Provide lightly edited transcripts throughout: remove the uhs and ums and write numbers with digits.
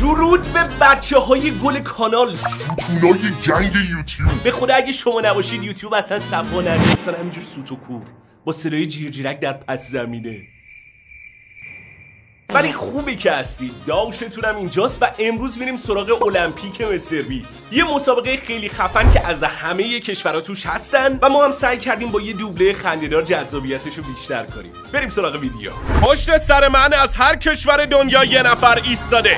درود به بچه های گل کانال، ستونای گنگ یوتیوب. به خدا اگه شما نباشید یوتیوب اصلا صفا نداره، اصلا همینجور سوت و کور با صدای جیرجیرک در پس زمینه. ولی خوبی که هستید، داشتونم اینجاست و امروز میریم سراغ المپیک مستر بیست، یه مسابقه خیلی خفن که از همه کشورها توش هستن و ما هم سعی کردیم با یه دوبله خنده‌دار جذابیتشو بیشتر کنیم. بریم سراغ ویدیو. پشت سر من از هر کشور دنیا یه نفر ایستاده.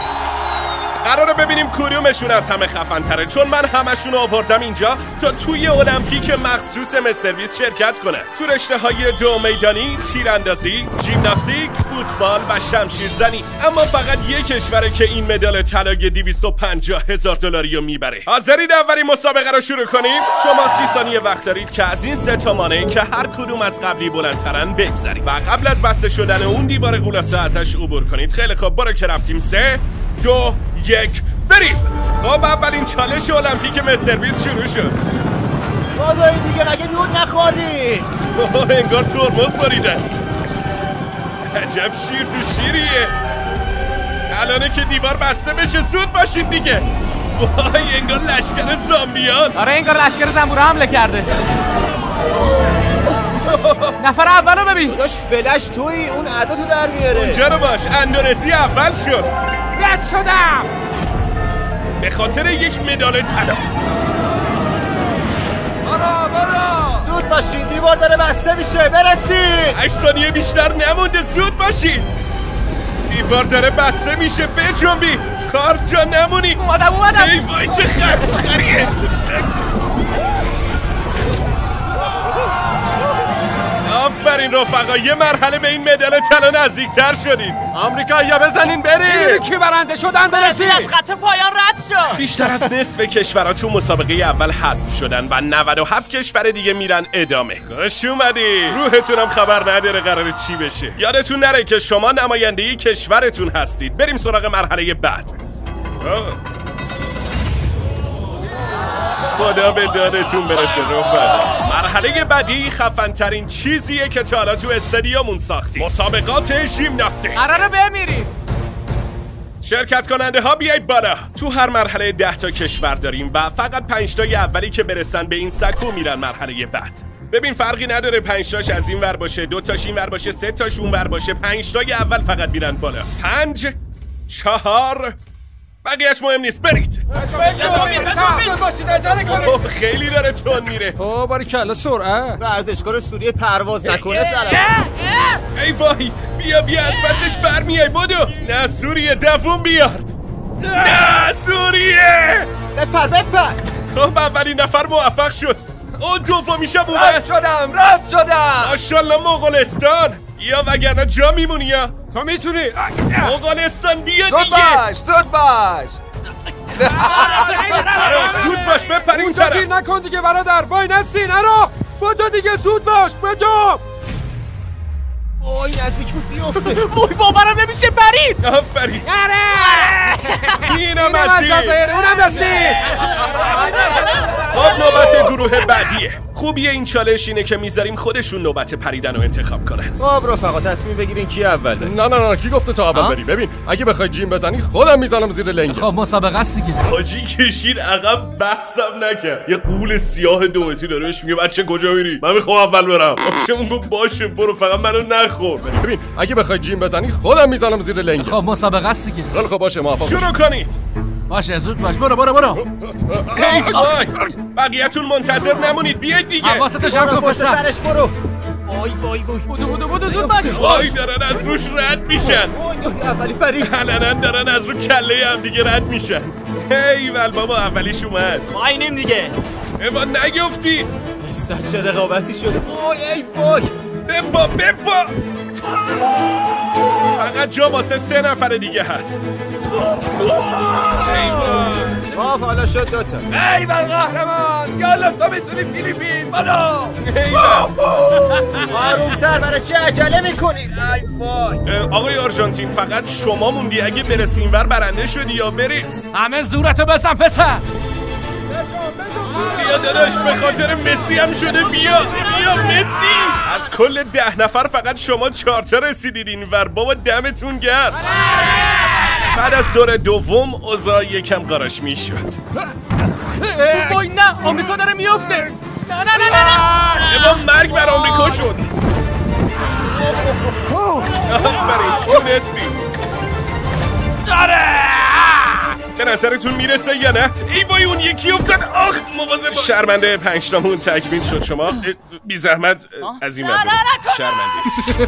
قراره ببینیم کدومشون از همه خفن تره، چون من همشون رو آوردم اینجا تا توی المپیک مخصوص مستر بیست شرکت کنن. تو رشته های دو میدانی، تیراندازی، ژیمناستیک، فوتبال و شمشیر زنی. اما فقط یک کشوره که این مدال طلای 250,000 دلاری رو میبره. حاضرین اولین مسابقه رو شروع کنیم؟ شما 30 ثانیه وقت دارید که از این 3 تا مانع که هر کدوم از قبلی بلندترن بگذرید و قبل از بسته شدن اون دیوار غولاسه ازش عبور کنید. خیلی خب، برو که رفتیم. 3 2 1 بریم. خب اولین چالش المپیک مستر بیست شروع شد. بابایی دیگه مگه نود نخوردی؟ انگار ترمز بریدن. عجب شیر تو شیریه. الانه که دیوار بسته بشه زود باشید دیگه. وای انگار لشکر زامبیان. آره انگار لشکر زنبورا حمله کرده. نفر اولو ببین. داداش فلش تویی، اون ادا تو در میاره. اونجا رو باش. اندونزی اول شد. رد شدم به خاطر یک مدال طلا. برو زود باشین، دیوار داره بسته میشه، برسید. 8 ثانیه بیشتر نمونده، زود باشین. دیوار داره بسته میشه، بجنبید. کار جا نمونی. اومدم ای وای چه خریه. آفرین رفقا، یه مرحله به این مدال طلا نزدیکتر شدید. آمریکایی‌ها بزنین بریم. کی برنده شد؟ اندونزی از خط پایان رد شد. بیشتر از نصف کشورها تو مسابقه اول حذف شدن و 97 کشور دیگه میرن ادامه. خوش اومدی. روحتونم خبر نداره قراره چی بشه. یادتون نره که شما نماینده کشورتون هستید. بریم سراغ مرحله بعد. خدا به دادتون برسه رفقا. مرحله بعدی خفن‌ترین چیزیه که تا حالا تو استادیومون ساختیم. مسابقات ژیمناستیک. قراره بمیریم. شرکت کننده ها بیایید بالا. تو هر مرحله 10 تا کشور داریم و فقط 5 تای اولی که برسن به این سکو میرن مرحله بعد. ببین فرقی نداره 5 تاش از این ور باشه، 2 تاش این ور باشه، 3 تاش اون ور باشه. 5 تای اول فقط میرن بالا. 5 4 بقیه‌اش مهم نیست. برید. خیلی داره تون میره. باریکلا سرعت. ورزشکار سوریه پرواز نکنه سلام. ای وای، بیا از پسش برمیای. بدو. نه سوریه، دووم بیار. نه سوریه. بپر. خب اولین نفر موفق شد. اون دومیشم اومد. رد شدم. ماشاءالله مغولستان. یا وگرنه جا میمونی. یا تو میتونی. مغولستان بیا دیگه. زود باش. زود باش بپر این طرف. اون نکن دیگه برادر. وای نستی نرو. بدو دیگه، زود باش بدو. وای نزدیک بود بیفته. وای باورم نمیشه پرید. آفرین. اینم من جزایر اونم رسید. خب نوبت گروه بعدیه. خوبیه این چالش اینه که میذاریم خودشون نوبت پریدن رو انتخاب کنن. خب رفقا تصمیم بگیرین کی اوله. نه کی گفته تا اول بری؟ ببین اگه بخوای جیم بزنی خودم میزنم زیر لنگت. خب مسابقه است دیگه. حاجی کشید عقب، بحثم نکرد. یه قول سیاه 2 متری داره بهش میگه بچه کجا میری؟ من میخوام اول برم. اون گفت باشه برو، فقط منو نخور. ببین اگه بخوای جیم بزنی خودم میزنم زیر لنگت. خب مسابقه است دیگه. خب باشه موافقم. شروع کنید. باشه زود باش. برو. ای وای، بقیه‌تون منتظر نمونید، بیاید دیگه. حواستو جمع کن پشت سرش برو. وای. بودو زود باش. وای دارن از روش رد میشن. اولی پرید. علنا دارن از رو کله هم دیگه رد میشن. ای ول بابا اولیش اومد. ما اینیم دیگه. ایوا نگفتی. سر چه رقابتی شده. وای. بپا. فقط جا واسه 3 نفر دیگه هست. ای وای. خب حالا شد 2 تا. ای ول قهرمان. یالا تو میتونی فیلیپین. بالا. آرومتر، برای چه عجله میکنی؟ ای وای. آقای آرژانتین فقط شما موندی، اگه برسی اینور برنده شدی یا بریز. همه زورتو بزن پسر. بیا داداش، به خاطر مسی هم شده. بیا مسی. از کل 10 نفر فقط شما 4 تا رسیدید اینور. بابا دمتون گرم. بعد از دور دوم اوضاع یکم قاراش میشد. وای نه، آمریکا داره میفته. نه نه نه نه اما مرگ بر آمریکا شد. آفرین تونستی. داره. به نظرتون میرسه یا نه؟ ای وای اون یکی افتاد. آخ مواظب باش. شرمنده 5 تامون تکمیل شد. شما بی زحمت از این مبارک شرمنده.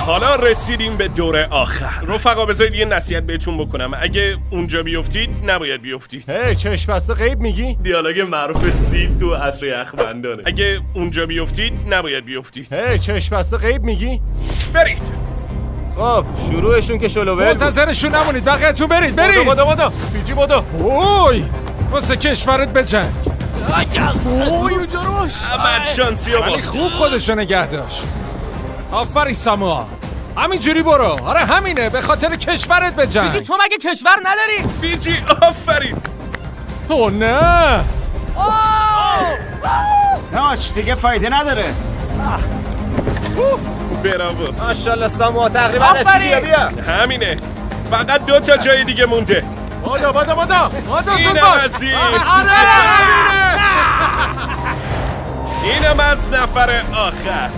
حالا رسیدیم به دور آخر. رفقا بذارید یه نصیحت بهتون بکنم. اگه اونجا بیفتید نباید بیفتید. هی چشم بسته غیب میگی؟ دیالوگ معروف سید تو عصر یخبندانه. اگه اونجا بیفتید نباید بیفتید. هی چشم بسته غیب میگی؟ برید. خب شروعشون که شلوول منتظرشون نمونید، بقیه‌تون برید. بادو پیجی بادو. اوی واسه کشورت بجنگ. اوی اونجا روش. بعد شانسی ها ولی خوب خودشو نگه داشت. آفرین ساموئل، همینجوری برو. آره همینه، به خاطر کشورت بجنگ. فیجی تو مگه کشور نداری؟ فیجی آفرین. تو نه ناچ دیگه فایده نداره. براوو. ماشاءالله ساموئل تقریبا رسیدی. بیا همینه، فقط 2 تا جای دیگه مونده. بادو اینم از این. اینم از نفر آخر.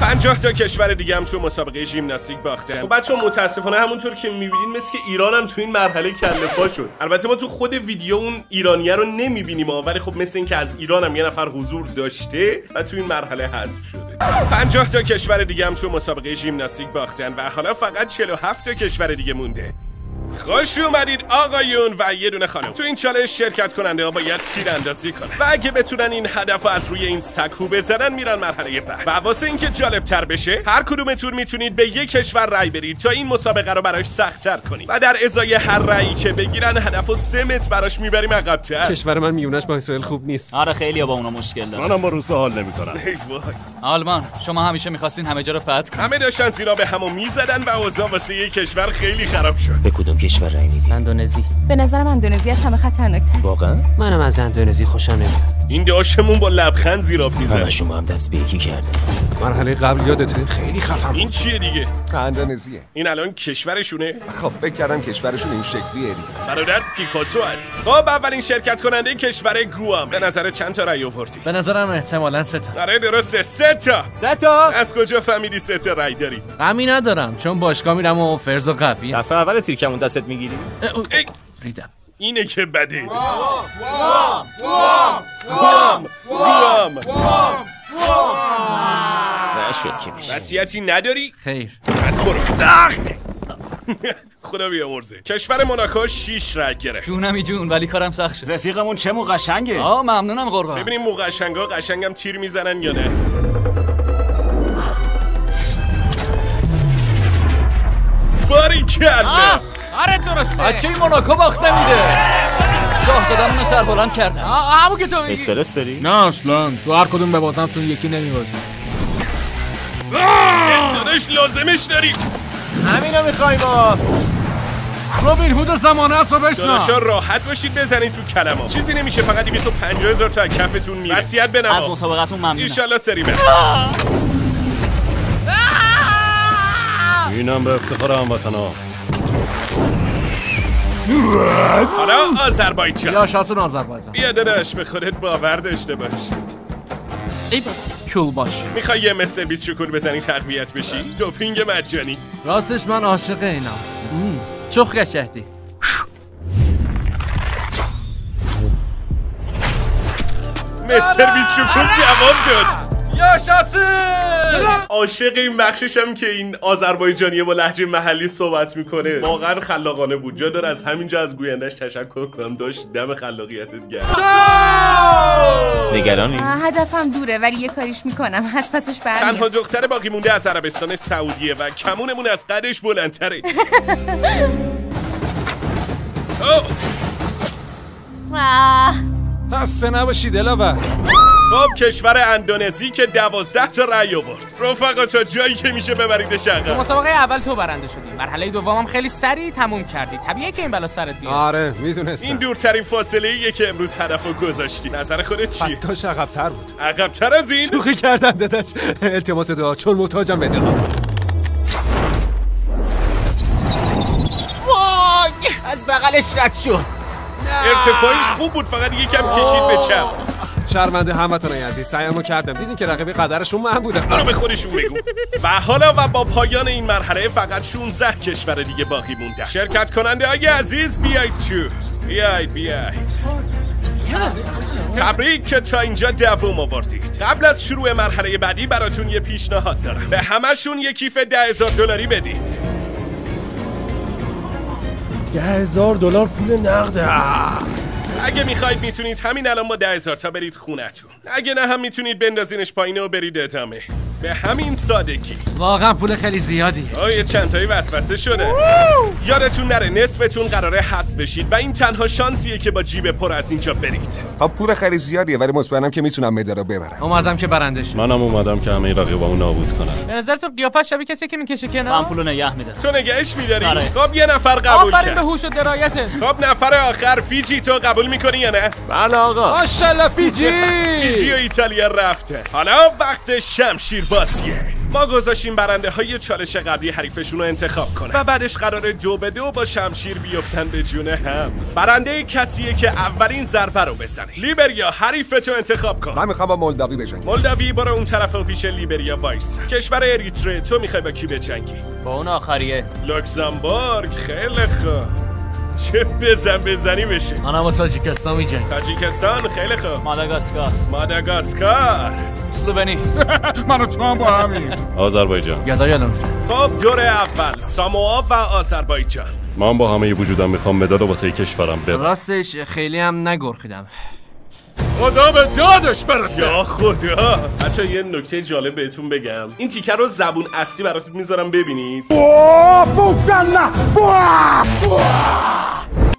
50 تا کشور دیگه هم تو مسابقه ژیمناستیک باختن. خب بچه‌ها متاسفانه همونطور که می‌بینید مثل که ایران هم تو این مرحله کله پا شد. البته ما تو خود ویدیو اون ایرانیه رو نمی‌بینیم ولی خب مثل این که از ایران هم یه نفر حضور داشته و تو این مرحله حذف شده. 50 تا کشور دیگه هم تو مسابقه ژیمناستیک باختن و حالا فقط 47 تا کشور دیگه مونده. خوش اومدید آقایون و یه دونه خانم. تو این چالش شرکت کننده ها باید تیراندازی کنن و اگه بتونن این هدف از روی این سکو بزنن میرن مرحله بعد. و واسه اینکه جالب تر بشه هر کدومتون میتونید به یک کشور رای برید تا این مسابقه رو براش سخت تر کنید و در ازای هر رایی که بگیرن هدفو 3 متر براش میبریم عقب‌تر. کشور من میونش با اسرائیل خوب نیست. آره خیلی‌ها با اونا مشکل دارن. منم با روسا حال نمی‌کنم. ای وای. آلمان شما همیشه می‌خواستین همه جا رو فتح کنید. همه داشتن زیرا به همو میزدن و اوضاع واسه یک کشور خیلی خراب شد. به کدوم کشور رای میدی؟ اندونزی. به نظرم اندونزی از همه خطرناک‌تر. واقعا؟ منم از اندونزی خوشم نمیاد. این داشمون با لبخند زیراب میزنه. همه شما هم دست به یکی کردن. مرحله قبل یادته خیلی خفم. این چیه دیگه؟ اندونزیه. این الان کشورشونه؟ خب فکر کردم کشورشون این شکلیه. برادر پیکاسو است. خب اولین شرکت کننده کشور گوام. به نظر چند تا رأی آوردی؟ به نظرم احتمالاً 3 تا. آره درسته 3 تا. 3 تا؟ از کجا فهمیدی 3 تا رأی داری؟ غمی ندارم چون باشگاه میرم و فرض و قوی. دفعه اول تیرکمون دستت میگیری؟ ای ریدم. اینه که بده. گوام. نشد که میشه. وصیتی نداری؟ خیر. پس برو. خدا بیامرزه. کشور موناکو 6 رأی گرفت. جونمی جون ولی کارم سخت شد. رفیقمون چه مو قشنگه. ممنونم قربان. ببینیم مو قشنگا قشنگم تیر میزنن یا نه. باریکلا. آره درسته. بچه این موناکو باخت نمیده. شاهزاده‌مون رو سربلند کردن. همون که تو میگی. استرس داری؟ نه اصلا تو هر کدوم ببازم تو یکی نمیبازم. داداش لازمش داری. همینو میخوایم ما. روبین هود زمانه است و داداشا بشنم. راحت باشید بزنید تو کلمه. چیزی نمیشه، فقط 250,000 تا کفتون میره. وصیت بنما. از مسابقتون ممنونم. ان شاء الله سری بعد. اینم به افتخار هموطنا. حالا آذربایجان. یا شانس آذربایجان. بیا داداش به خودت باور داشته باش. ای بابا. کول باش. میخوای یه مستر 20 شکر بزنی تقویت بشی؟ دوپینگ مجانی. راستش من عاشق اینم. چخ قشنگی. مستر 20 شکر جواب داد. یا شانسی. عاشق این بخششم که این آذربایجانیه با لهجه محلی صحبت میکنه. واقعا خلاقانه بود. جا داره از همینجا از گویندش تشکر کنم. داشت دم خلاقیتت گرم. نگرانی؟ هدفم دوره ولی یه کاریش میکنم. از پسش تنها برمیام. دختر باقی مونده از عربستان سعودیه و کمونمون از قدش بلندتره. خسته نباشی دلاور. خب کشور اندونزی که 12 تا رأی آورد. رفقا تا جایی که میشه ببریدش عقب. مسابقه اول تو برنده شدی. مرحله دومم خیلی سریع تموم کردی. طبیعیه که این بلا سرت بیاد. آره میدونستم. این دورترین فاصله ایه که امروز هدفو گذاشتی. نظر خودت چیه؟ پس کاش عقب‌تر بود. عقب‌تر از این؟ شوخی کردم داداش. التماس دعا چون محتاجم بده. وای از بغلش رد شد. ارتفاعش خوب بود فقط یکم کشید به چپ. شرمنده هموطنای عزیز سعیمو کردم دیدین که رقیب قدرشون من بودم. برو به خودشون بگو. و حالا و با پایان این مرحله فقط 16 کشور دیگه باقی مونده. شرکت کننده های عزیز بیایید تو. بیایید. تبریک که تا اینجا دوم آوردید. قبل از شروع مرحله بعدی براتون یه پیشنهاد دارم. به همشون یه کیف $10,000 بدید. $10,000 پول نقده. اگه میخواید میتونید همین الان با 10,000 تا برید خونتون. اگه نه هم میتونید بندازینش پایین و برید ادامه. به همین سادگی. واقعا پول خیلی زیادی. یه چند تایی وسوسه شده. یادتون نره نصفتون قراره حذف بشید و این تنها شانسیه که با جیب پر از اینجا برید. خب پول خیلی زیادیه ولی مطمئنم که میتونم مدالو ببرم. اومدم که برنده شم. منم اومدم که همه این رقیبامو نابود کنم. به نظرتون قیافه شبیه کسی که میکشه کنار؟ من پولو نگه میدارم. تو نگهش میداری؟ خب یه نفر قبول آفرین به کرد. هوش و درایتت. خب نفر آخر فیجی تو قبول میکنی یا نه؟ بله آقا. ماشاءالله فیجی. فیجی و ایتالیا رفته. حالا وقت شمشیر بازیه. ما گذاشیم برنده های چالش قبلی حریفشون رو انتخاب کنن و بعدش قراره 2-2 با شمشیر بیفتن به جون هم. برنده کسیه که اولین ضربه رو بزنه. لیبریا حریفتو انتخاب کن. من میخوام با مولداوی بجنگم. مولداوی برو اون طرف و پیش لیبریا وایس. کشور اریتره تو میخوای با کی بجنگی؟ با اون آخریه. لوکزامبورگ. خیلی خوب. چه بزنی بشه. منم با تاجیکستان میجنگم. تاجیکستان. خیلی خوب. ماداگاسکار. اسلوونی. منو تو هم با همین. آذربایجان. یادم خب دور اول ساموآ و آذربایجان. من با همه وجودم میخوام مدال واسه کشورم ببرم. راستش خیلی هم نگرخیدم. خدا به دادش برسه. یا خدا. بچا یه نکته جالب بهتون بگم. این تیکر رو زبون اصلی براتون میذارم ببینید.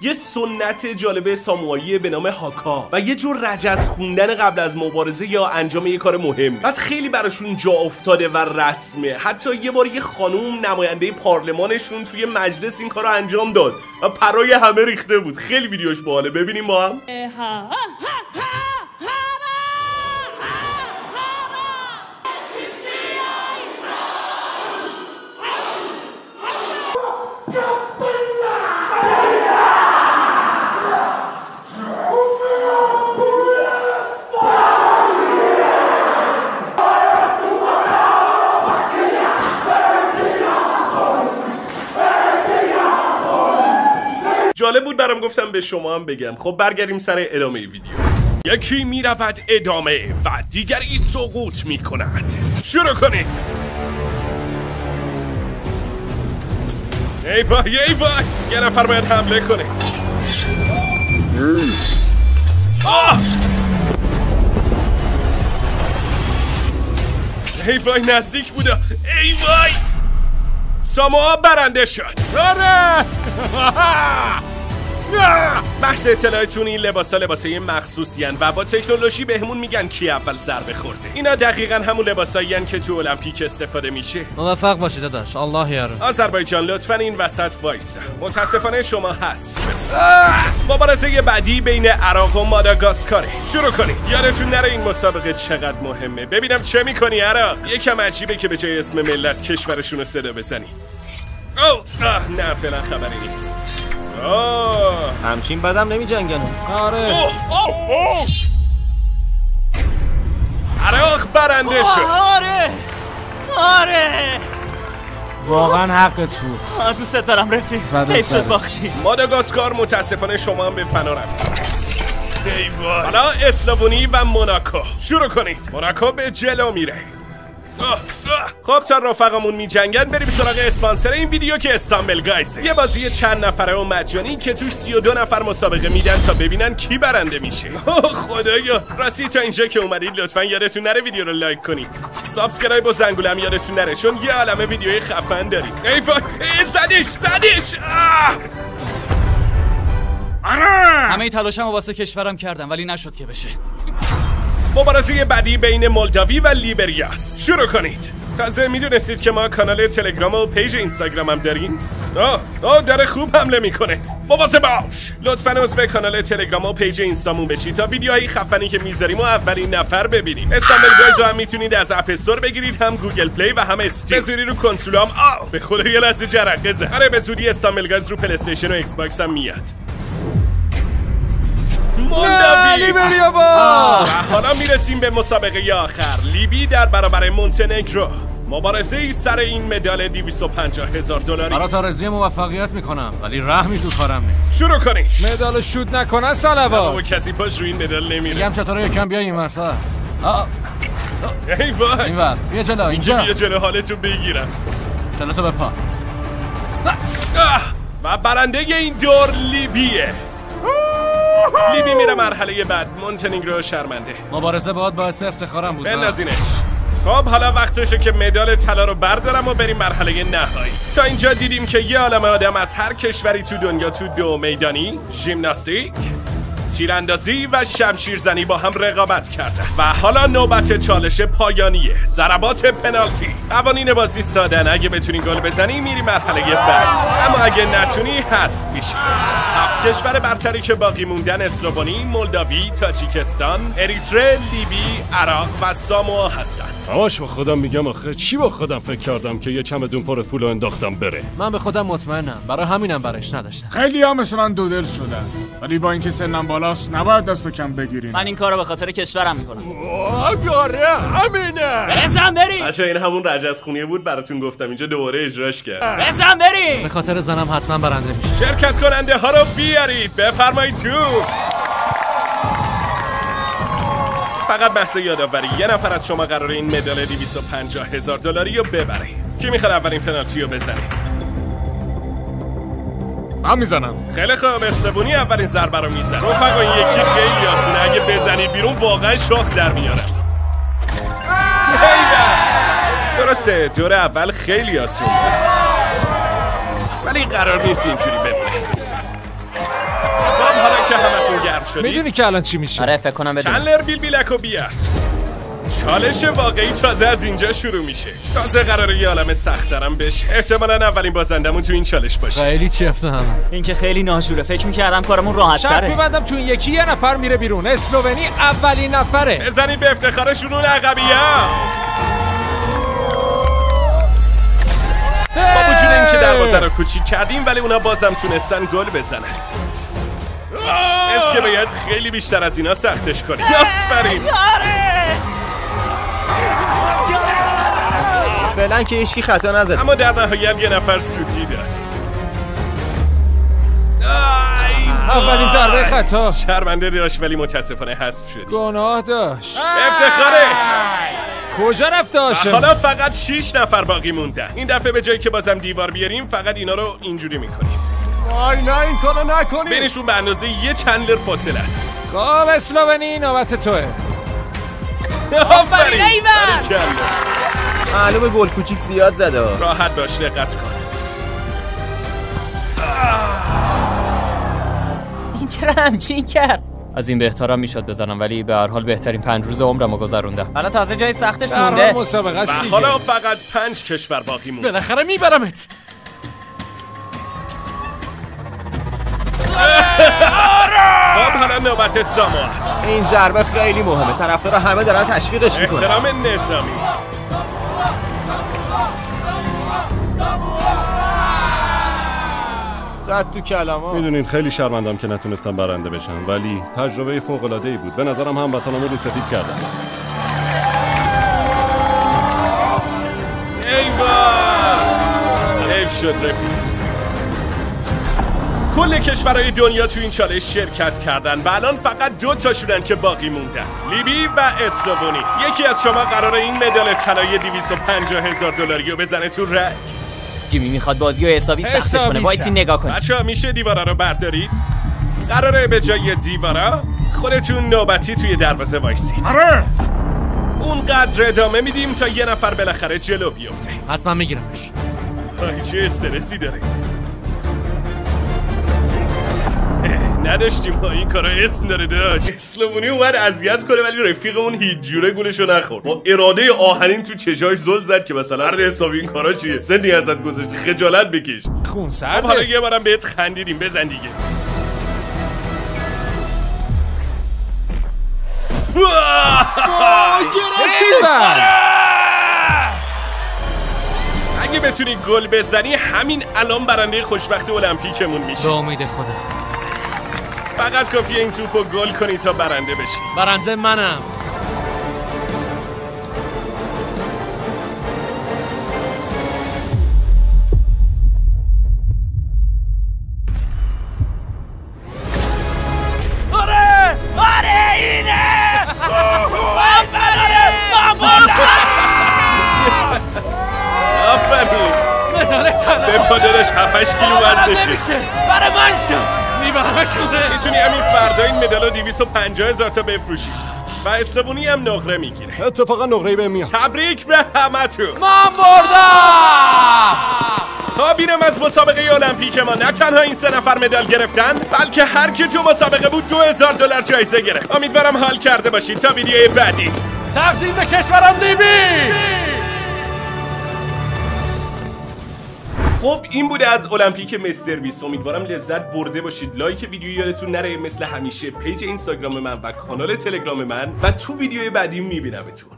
یه سنت جالب ساموایی به نام هاکا و یه جور رجز خوندن قبل از مبارزه یا انجام یه کار مهم. بعد خیلی براشون جا افتاده و رسمه. حتی یه بار یه خانوم نماینده پارلمانشون توی مجلس این کارو انجام داد و پرای همه ریخته بود. خیلی ویدیوش باحاله. ببینیم با هم. جالب بود برام گفتم به شما هم بگم. خب برگردیم سر ادامه ویدیو. یکی میرود ادامه و دیگری سقوط میکند. شروع کنید. ای وای یه نفر باید حمله کنه. ای وای نزدیک بوده. ای وای ساموآ برنده شد. آره. بحث اطلاعتون این لباسای مخصوصی هن و با تکنولوژی بهمون میگن کی اول ضربه خورده. اینا دقیقاً همون لباسایی هن که تو المپیک استفاده میشه. موفق باشید داداش. الله یارو. آذربایجان لطفاً این وسط وایسا. متاسفانه شما حذف شد. مبارزه بعدی بین عراق و ماداگاسکار. شروع کنید. یادتون نره این مسابقه چقدر مهمه. ببینم چه میکنی عراق. یکم عجیبه که به جای اسم ملت کشورشون رو صدا بزنی. نه فعلا خبری نیست. همچین بدم نمی جنگن. آره. عراق برنده شد. آره واقعا حقت بود. دوست دارم رفیق. حیف شد باختی. ماداگاسکار متاسفانه شما هم به فنا رفتید. حالا اسلوونی و موناکو. شروع کنید. موناکو به جلو میره. خب تا رفقمون می جنگن بریم سراغ اسپانسر این ویدیو که استامبل گایزه. یه بازی چند نفره و مجانی که توش 32 نفر مسابقه میدن تا ببینن کی برنده میشه. خدایا راستی تا اینجا که اومدید لطفا یادتون نره ویدیو رو لایک کنید. سابسکرایب و زنگوله هم یادتون نره چون یه عالمه ویدیوی خفن دارید. ای وای زدش همه تلاشمو واسه کشورم کردم ولی نشد که بشه. مبارزه بعدی بین مولداوی و لیبریا است. شروع کنید. تازه میدونستید که ما کانال تلگرام و پیج اینستاگرام هم داریم؟ داره خوب حمله میکنه. مواظب باش. لطفاً عضو کانال تلگرام و پیج اینستامون بشید تا ویدیوهای خفنی که میذاریم و اولین نفر ببینید. استامبل گایز رو هم میتونید از اپ استور بگیرید، هم گوگل پلی و هم استیم. به زودی رو کنسولام به خدا یه لحظه جرقه. آره به زودی استامبل گایز رو پلی استیشن و ایکس باکس هم میاد. مولداوی حالا میرسیم به مسابقه آخر. لیبی در برابر مونتنگرو. مبارزه ای سر این مدال $250,000. برات آرزوی موفقیت میکنم ولی رحمی تو کارم نیست. شروع کنید. مدال شوت نکنن صلوات. بابا کسی پاش رو این مدال نمیره. میگم چطوره یکم بیا این ورسا. ای وای. اینور بیا جلو اینجا. بیا جلو حالتو بگیرم. جلوتو بپا. و برنده این دور لیبیه. لیبی میره مرحله بعد. مونتنگرو شرمنده. مبارزه باعث افتخارم بود. بندازینش. خب حالا وقتشه که مدال طلا رو بردارم و بریم مرحله نهایی. تا اینجا دیدیم که یه عالمه آدم از هر کشوری تو دنیا تو دو میدانی، ژیمناستیک، تیراندازی و شمشیرزنی با هم رقابت کردن. و حالا نوبت چالش پایانیه. ضربات پنالتی. قوانین بازی سادن. اگه بتونی گل بزنی میری مرحله بعد، اما اگه نتونی حذف میشی. 7 کشور برتری که باقی موندن اسلوونی، مولداوی، تاجیکستان، اریتره، لیبی، عراق و ساموا هستن. آش با خودم میگم آخه چی با خودم فکر کردم که یه چمدون پر پول انداختم بره. من به خودم مطمئنم، برای همینم برش نداشتم. خیلی ها مثل من دودل شدن، ولی با اینکه سنم بالاست نباید دست کم بگیرین. من این کارو به خاطر کشورم میکنم. آره همینه. بزن بریم. بچه‌ها این همون رجزخونیه بود براتون گفتم، اینجا دوباره اجراش کرد. بزن بریم. به خاطر زنم حتما برنده میشه. شرکت کننده ها رو بیارید. بفرمایید تو. فقط بحث یادآوری، یه نفر از شما قراره این مدال $250,000 رو ببره. کی میخواد اولین پنالتی رو بزنه؟ من میزنم. خیلی خوب، اسلوونی اولین ضربه رو میزنه. رفقا این یکی خیلی آسونه، اگه بزنید بیرون واقعا شاخ در میارم. درسته دور اول خیلی آسون بود، ولی قرار نیست اینجوری بمونه. خب حالا که همتون گرم شدید، میدونی که الان چی میشه؟ آره فکر کنم بدونم. چندلر بیلبیلکو بیا. چالش واقعی تازه از اینجا شروع میشه. تازه قراره یه عالمه سخت‌ترم بشه. احتمالاً اولین بازندمون تو این چالش باشه. خیلی چفته همه. این که خیلی ناجوره. فکر می‌کردم کارمون راحت تره. شرط می‌بندم تو این یکی یه نفر میره بیرون. اسلوونی اولین نفره. بزنید به افتخارشون اون عقبی‌ها. با وجود اینکه دروازه رو کوچیک کردیم ولی اونا بازم تونستن گل بزنن. اسکه باید خیلی بیشتر از اینا سختش کنیم. آفرین. فعلا که هیچکی خطا نزد، اما در نهایت یه نفر سوتی داد. اولین ضربه خطا. شرمنده داشت ولی متاسفانه حذف شد. گناه داشت. افتخارش. کجا رفت داشت؟ حالا فقط 6 نفر باقی موندن. این دفعه به جایی که بازم دیوار بیاریم فقط اینا رو اینجوری میکنیم. وای نه این کارو نکنی. بینشون به اندازه یه چندلر فاصله است. خب اسلوونی نوبت توه. آفرین. معلومه گل کوچیک زیاد زده. راحت باش، دقت کن. این چرا همچین کرد؟ از این بهترم میشد بزنم، ولی به هر حال بهترین 5 روز عمرمو گذروندم. حالا تازه جای سختش مونده. مسابقه است دیگه. حالا فقط 5 کشور باقی مونده. بالاخره میبرمت. خب حالا نوبت ساموا است. این ضربه خیلی مهمه، طرفدارا همه دارن تشویقش میکنن. احترام نظامی. زد تو کلمه. میدونین خیلی شرمندم که نتونستم برنده بشم، ولی تجربه فوق‌العاده‌ای بود. به نظرم هموطنامو رو سفید کردم. ای وای، حیف شد رفیق. کل کشورهای دنیا تو این چالش شرکت کردن و الان فقط 2 تاشونن که باقی موندن، لیبی و اسلوونی. یکی از شما قراره این مدال طلایی $250,000 رو بزنه تو رگ. جیمی میخواد بازی رو حسابی سختش کنه. وایسی نگاه کن. بچه‌ها میشه دیوارا رو بردارید؟ قراره به جای دیوارا خودتون نوبتی توی دروازه وایسید. آره. اونقدر ادامه میدیم تا یه نفر بالاخره جلو بیفته. حتما میگیرمش. وای چه استرسی داره. نداشتیم ما این کارا اسم داره داشت. اسلوونی اومد اذیت کنه ولی رفیقمون هیچ جوره گولشو نخورد. با اراده آهنین تو چشاش زل زد که مثلا مرد حسابی این کارا چیه؟ سنی ازت گذاشت خجالت بکش. خون سرده. حالا یه بارم بهت خندیدیم بزن دیگه. اگه بتونی گل بزنی همین الان برنده خوشبخت المپیکمون میشی. به امید خدا. فقط کافیه این توپو گل کنی تا برنده بشی. برنده منم. به پادرش 7-8 کیلو وزنشه. برای من شد میبرمش خوده. میتونی همین فردا این مدالو 250,000 تا بفروشی و اسلوونی هم نقره میگیره. اتفاقا نقره به میاد. تبریک به همتون. من بردم. خب اینم از مسابقه المپیک ما. نه تنها این 3 نفر مدال گرفتن بلکه هر کی تو مسابقه بود $2,000 جایزه گرفت. امیدوارم حال کرده باشید. تا ویدیوی بعدی. تقدیم به کشورم لیبی. خب این بوده از المپیک مستر بیست. امیدوارم لذت برده باشید. لایک ویدیو یادتون نره. مثل همیشه پیج اینستاگرام من و کانال تلگرام من و تو ویدیوی بعدی میبینمتون.